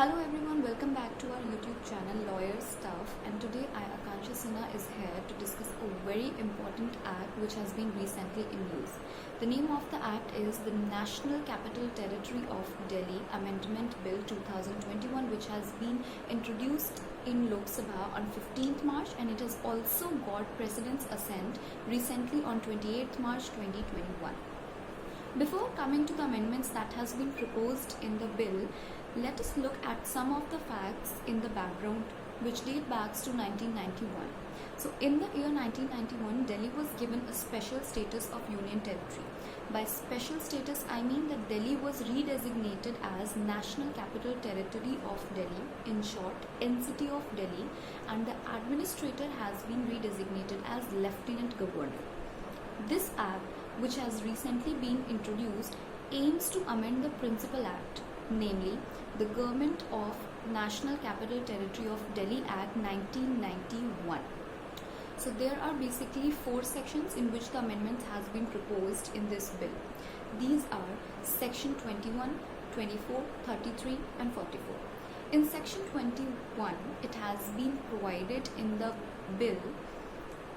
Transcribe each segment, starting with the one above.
Hello everyone, welcome back to our YouTube channel Lawyer Stuff, and today I, Akansha Sinha, is here to discuss a very important act which has been recently in news. The name of the act is the National Capital Territory of Delhi Amendment Bill 2021, which has been introduced in Lok Sabha on 15th March, and it has also got President's assent recently on 28th March 2021. Before coming to the amendments that has been proposed in the bill, let us look at some of the facts in the background which date back to 1991. So in the year 1991, Delhi was given a special status of Union Territory. By special status, I mean that Delhi was redesignated as National Capital Territory of Delhi, in short, NCT of Delhi, and the administrator has been redesignated as Lieutenant Governor. This act, which has recently been introduced, aims to amend the Principal Act, namely the Government of National Capital Territory of Delhi Act 1991. So there are basically 4 sections in which the amendments has been proposed in this bill. These are section 21, 24, 33 and 44. In section 21, it has been provided in the bill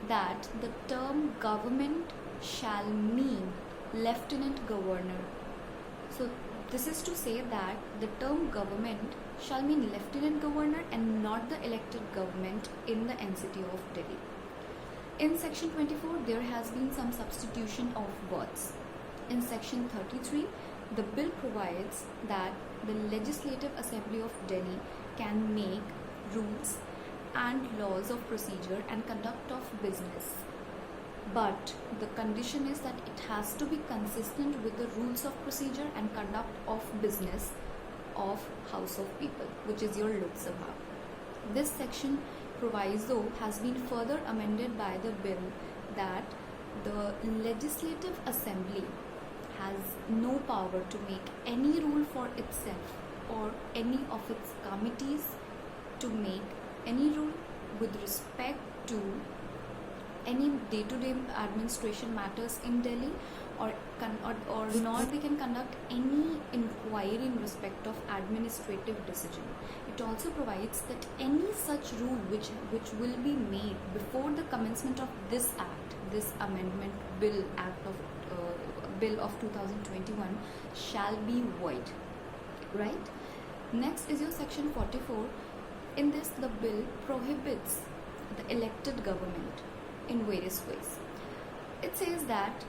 that the term government shall mean Lieutenant Governor. So this is to say that the term government shall mean Lieutenant Governor and not the elected government in the NCT of Delhi. In section 24, there has been some substitution of words. In section 33, the bill provides that the Legislative Assembly of Delhi can make rules and laws of procedure and conduct of business, but the condition is that it has to be consistent with the rules of procedure and conduct of business of House of People, which is your Lok Sabha. This section proviso has been further amended by the bill that the Legislative Assembly has no power to make any rule for itself or any of its committees to make any rule with respect to any day-to-day administration matters in Delhi, or nor they can conduct any inquiry in respect of administrative decision. It also provides that any such rule which will be made before the commencement of this act, this amendment bill bill of 2021, shall be void. Right? Next is your section 44. In this, the bill prohibits the elected government in various ways. It says that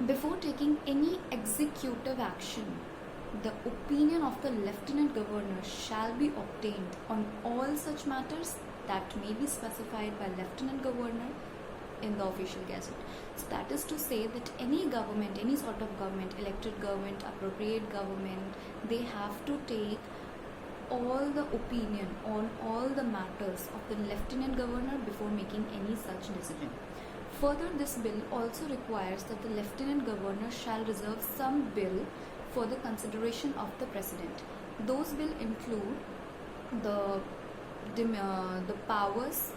before taking any executive action, the opinion of the Lieutenant Governor shall be obtained on all such matters that may be specified by Lieutenant Governor in the official gazette. So that is to say that any government, any sort of government, elected government, appropriate government, they have to take all the opinion on all the matters of the Lieutenant Governor before making any such decision. Further, this bill also requires that the Lieutenant Governor shall reserve some bill for the consideration of the President. Those will include the powers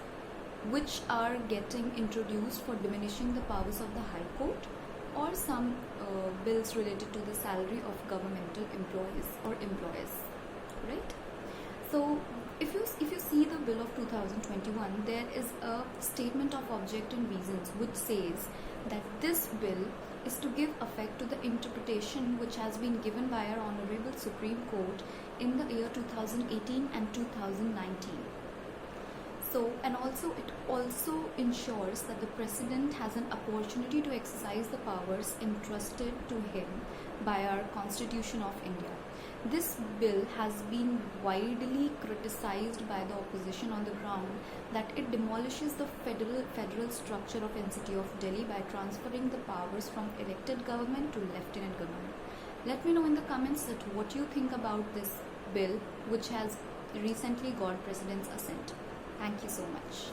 which are getting introduced for diminishing the powers of the High Court, or some bills related to the salary of governmental employees or employees. Right? So if you see the bill of 2021, there is a statement of object and reasons which says that this bill is to give effect to the interpretation which has been given by our Honorable Supreme Court in the year 2018 and 2019. So, and also it also ensures that the President has an opportunity to exercise the powers entrusted to him by our Constitution of India. This bill has been widely criticized by the opposition on the ground that it demolishes the federal structure of NCT of Delhi by transferring the powers from elected government to Lieutenant Governor. Let me know in the comments that what you think about this bill, which has recently got President's assent. Thank you so much.